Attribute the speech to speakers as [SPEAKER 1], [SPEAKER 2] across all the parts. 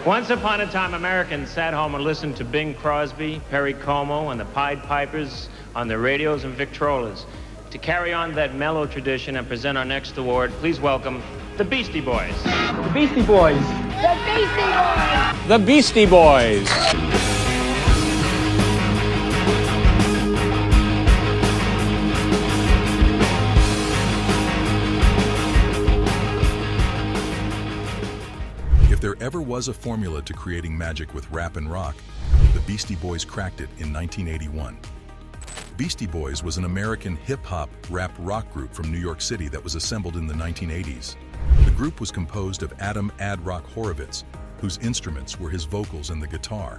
[SPEAKER 1] Once upon a time, Americans sat home and listened to Bing Crosby, Perry Como, and the Pied Pipers on their radios and Victrolas. To carry on that mellow tradition and present our next award, please welcome the Beastie Boys.
[SPEAKER 2] The Beastie Boys.
[SPEAKER 3] The Beastie Boys.
[SPEAKER 4] The Beastie Boys.
[SPEAKER 5] If there ever was a formula to creating magic with rap and rock, the Beastie Boys cracked it in 1981. Beastie Boys was an American hip-hop, rap rock group from New York City that was assembled in the 1980s. The group was composed of Adam "Ad Rock" Horovitz, whose instruments were his vocals and the guitar.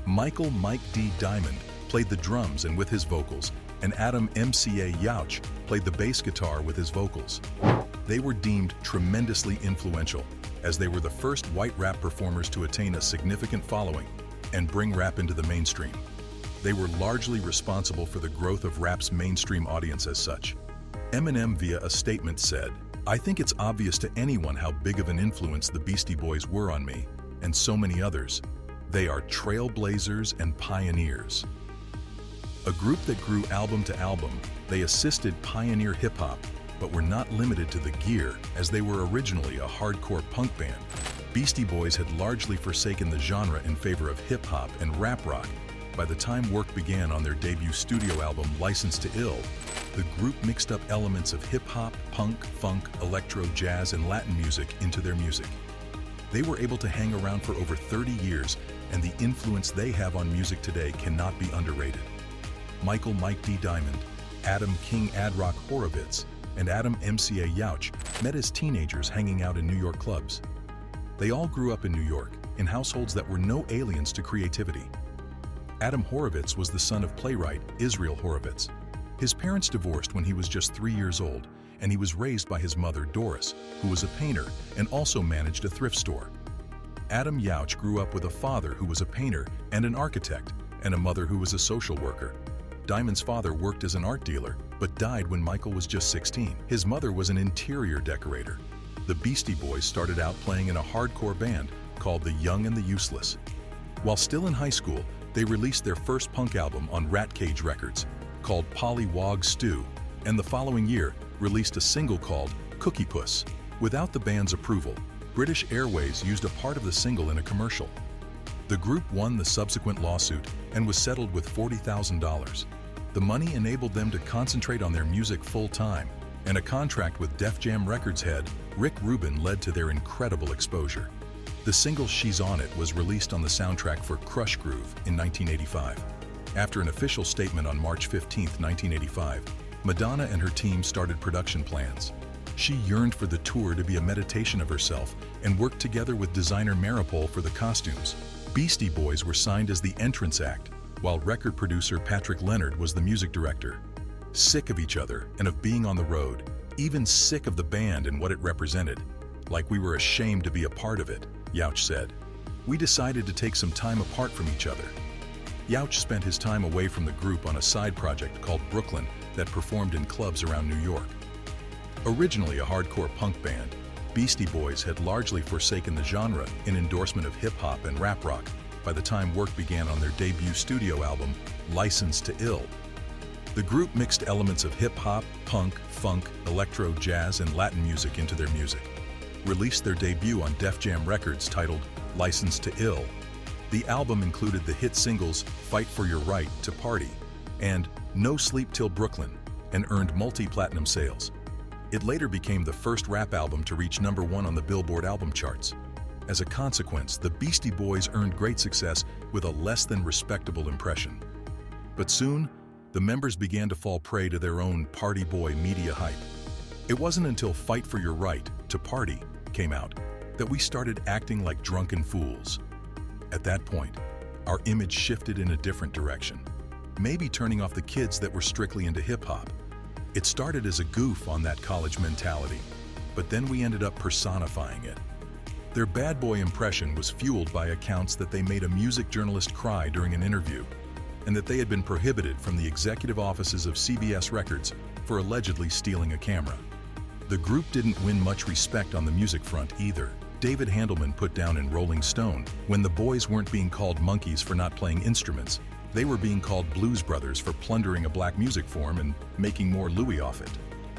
[SPEAKER 5] Michael "Mike D" Diamond played the drums and with his vocals, and Adam "MCA" Yauch played the bass guitar with his vocals. They were deemed tremendously influential, as they were the first white rap performers to attain a significant following and bring rap into the mainstream. They were largely responsible for the growth of rap's mainstream audience as such. Eminem, via a statement, said, "I think it's obvious to anyone how big of an influence the Beastie Boys were on me, and so many others. They are trailblazers and pioneers." A group that grew album to album, they assisted pioneer hip-hop, but were not limited to the gear, as they were originally a hardcore punk band. Beastie Boys had largely forsaken the genre in favor of hip-hop and rap rock. By the time work began on their debut studio album, License to Ill, the group mixed up elements of hip-hop, punk, funk, electro, jazz, and Latin music into their music. They were able to hang around for over 30 years, and the influence they have on music today cannot be underrated. Michael "Mike D" Diamond, Adam "King" Ad Rock Horovitz, and Adam "MCA" Yauch met as teenagers hanging out in New York clubs. They all grew up in New York, in households that were no aliens to creativity. Adam Horovitz was the son of playwright Israel Horovitz. His parents divorced when he was just 3 years old, and he was raised by his mother, Doris, who was a painter and also managed a thrift store. Adam Yauch grew up with a father who was a painter and an architect, and a mother who was a social worker. Diamond's father worked as an art dealer, but died when Michael was just 16. His mother was an interior decorator. The Beastie Boys started out playing in a hardcore band called The Young and the Useless. While still in high school, they released their first punk album on Rat Cage Records, called Polly Wog Stew, and the following year released a single called Cookie Puss. Without the band's approval, British Airways used a part of the single in a commercial. The group won the subsequent lawsuit and was settled with $40,000. The money enabled them to concentrate on their music full-time, and a contract with Def Jam Records head Rick Rubin led to their incredible exposure. The single She's On It was released on the soundtrack for Crush Groove in 1985. After an official statement on March 15, 1985, Madonna and her team started production plans. She yearned for the tour to be a meditation of herself and worked together with designer Maripol for the costumes. Beastie Boys were signed as the entrance act, while record producer Patrick Leonard was the music director. Sick of each other and of being on the road, even sick of the band and what it represented. Like we were ashamed to be a part of it, Yauch said. We decided to take some time apart from each other. Yauch spent his time away from the group on a side project called Brooklyn that performed in clubs around New York. Originally a hardcore punk band, Beastie Boys had largely forsaken the genre in endorsement of hip-hop and rap rock by the time work began on their debut studio album, License to Ill. The group mixed elements of hip-hop, punk, funk, electro, jazz, and Latin music into their music. Released their debut on Def Jam Records titled License to Ill. The album included the hit singles Fight for Your Right to Party and No Sleep Till Brooklyn, and earned multi-platinum sales. It later became the first rap album to reach #1 on the Billboard album charts. As a consequence, the Beastie Boys earned great success with a less than respectable impression. But soon, the members began to fall prey to their own party boy media hype. It wasn't until Fight for Your Right to Party came out that we started acting like drunken fools. At that point, our image shifted in a different direction, maybe turning off the kids that were strictly into hip-hop. It started as a goof on that college mentality, but then we ended up personifying it. Their bad boy impression was fueled by accounts that they made a music journalist cry during an interview, and that they had been prohibited from the executive offices of CBS Records for allegedly stealing a camera. The group didn't win much respect on the music front either. David Handelman put down in Rolling Stone, when the boys weren't being called monkeys for not playing instruments, they were being called Blues Brothers for plundering a black music form and making more louis off it.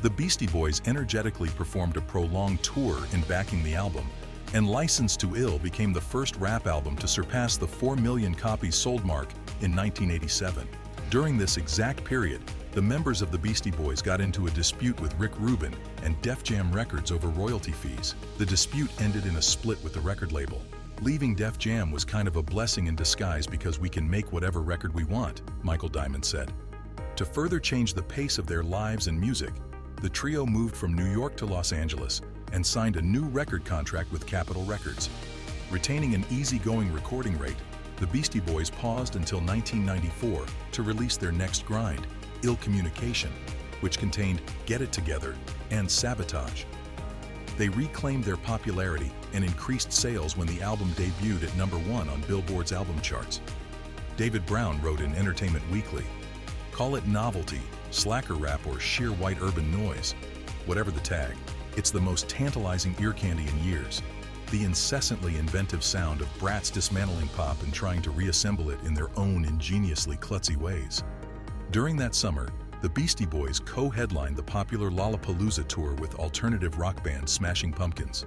[SPEAKER 5] The Beastie Boys energetically performed a prolonged tour in backing the album, and License to Ill became the first rap album to surpass the 4 million copies sold mark in 1987. During this exact period, the members of the Beastie Boys got into a dispute with Rick Rubin and Def Jam Records over royalty fees. The dispute ended in a split with the record label. Leaving Def Jam was kind of a blessing in disguise because we can make whatever record we want, Michael Diamond said. To further change the pace of their lives and music, the trio moved from New York to Los Angeles and signed a new record contract with Capitol Records. Retaining an easygoing recording rate, the Beastie Boys paused until 1994 to release their next grind, Ill Communication, which contained Get It Together and Sabotage. They reclaimed their popularity and increased sales when the album debuted at #1 on Billboard's album charts. David Brown wrote in Entertainment Weekly, "Call it novelty, slacker rap, or sheer white urban noise. Whatever the tag, it's the most tantalizing ear candy in years. The incessantly inventive sound of brats dismantling pop and trying to reassemble it in their own ingeniously klutzy ways." During that summer, the Beastie Boys co-headlined the popular Lollapalooza tour with alternative rock band Smashing Pumpkins.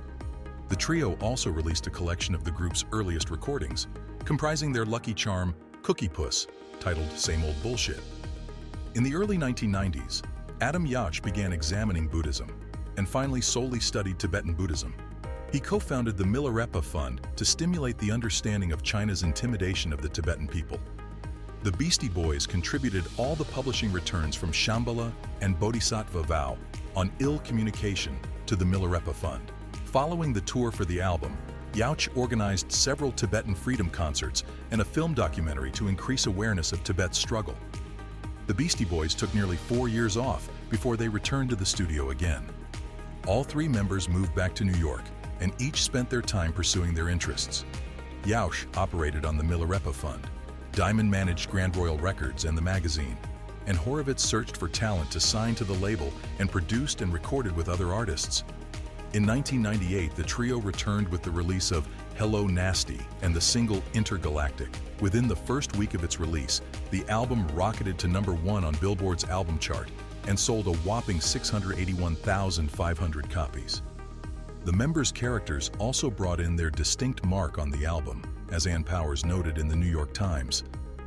[SPEAKER 5] The trio also released a collection of the group's earliest recordings, comprising their Lucky Charm, Cookie Puss, titled Same Old Bullshit. In the early 1990s, Adam Yauch began examining Buddhism and finally solely studied Tibetan Buddhism. He co-founded the Milarepa Fund to stimulate the understanding of China's intimidation of the Tibetan people. The Beastie Boys contributed all the publishing returns from Shambhala and Bodhisattva Vow on Ill Communication to the Milarepa Fund. Following the tour for the album, Yauch organized several Tibetan freedom concerts and a film documentary to increase awareness of Tibet's struggle. The Beastie Boys took nearly 4 years off before they returned to the studio again. All 3 members moved back to New York, and each spent their time pursuing their interests. Yauch operated on the Milarepa Fund. Diamond managed Grand Royal Records and the magazine, and Horowitz searched for talent to sign to the label and produced and recorded with other artists. In 1998, the trio returned with the release of Hello Nasty and the single Intergalactic. Within the first week of its release, the album rocketed to #1 on Billboard's album chart and sold a whopping 681,500 copies. The members' characters also brought in their distinct mark on the album, as Ann Powers noted in the New York Times.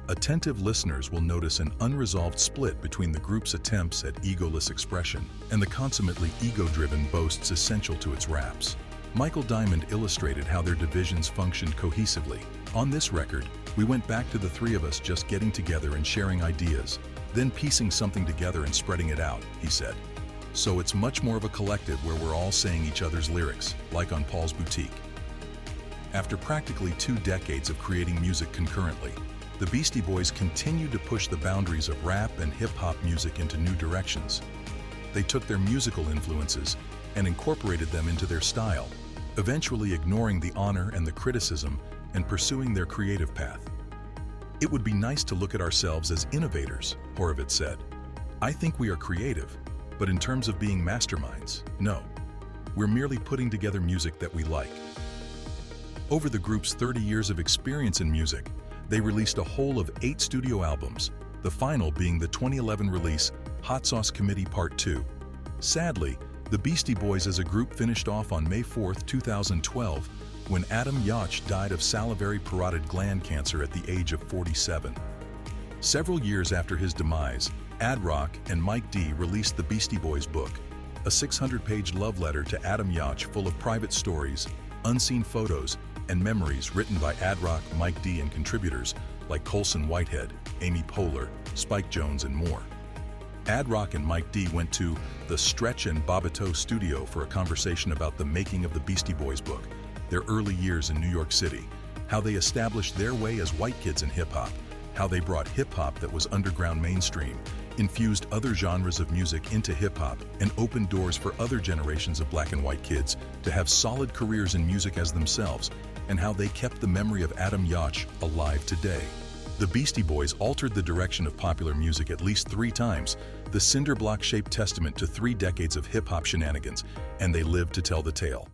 [SPEAKER 5] Attentive listeners will notice an unresolved split between the group's attempts at egoless expression and the consummately ego-driven boasts essential to its raps. Michael Diamond illustrated how their divisions functioned cohesively. "On this record, we went back to the 3 of us just getting together and sharing ideas, then piecing something together and spreading it out," he said. "So it's much more of a collective where we're all saying each other's lyrics, like on Paul's Boutique." After practically 2 decades of creating music concurrently, the Beastie Boys continued to push the boundaries of rap and hip-hop music into new directions. They took their musical influences and incorporated them into their style, eventually ignoring the honor and the criticism and pursuing their creative path. "It would be nice to look at ourselves as innovators," Horowitz said. "I think we are creative, but in terms of being masterminds, no. We're merely putting together music that we like." Over the group's 30 years of experience in music, they released a whole of 8 studio albums, the final being the 2011 release Hot Sauce Committee Part 2. Sadly, the Beastie Boys as a group finished off on May 4, 2012, when Adam Yauch died of salivary parotid gland cancer at the age of 47. Several years after his demise, Ad Rock and Mike D released the Beastie Boys book, a 600-page love letter to Adam Yauch full of private stories, unseen photos, and memories written by Ad Rock, Mike D, and contributors like Colson Whitehead, Amy Poehler, Spike Jones, and more. Ad Rock and Mike D went to the Stretch and Bobbito studio for a conversation about the making of the Beastie Boys book, their early years in New York City, how they established their way as white kids in hip-hop, how they brought hip-hop that was underground mainstream, infused other genres of music into hip-hop, and opened doors for other generations of black and white kids to have solid careers in music as themselves, and how they kept the memory of Adam Yauch alive today. The Beastie Boys altered the direction of popular music at least 3 times, the cinder block-shaped testament to 3 decades of hip-hop shenanigans, and they lived to tell the tale.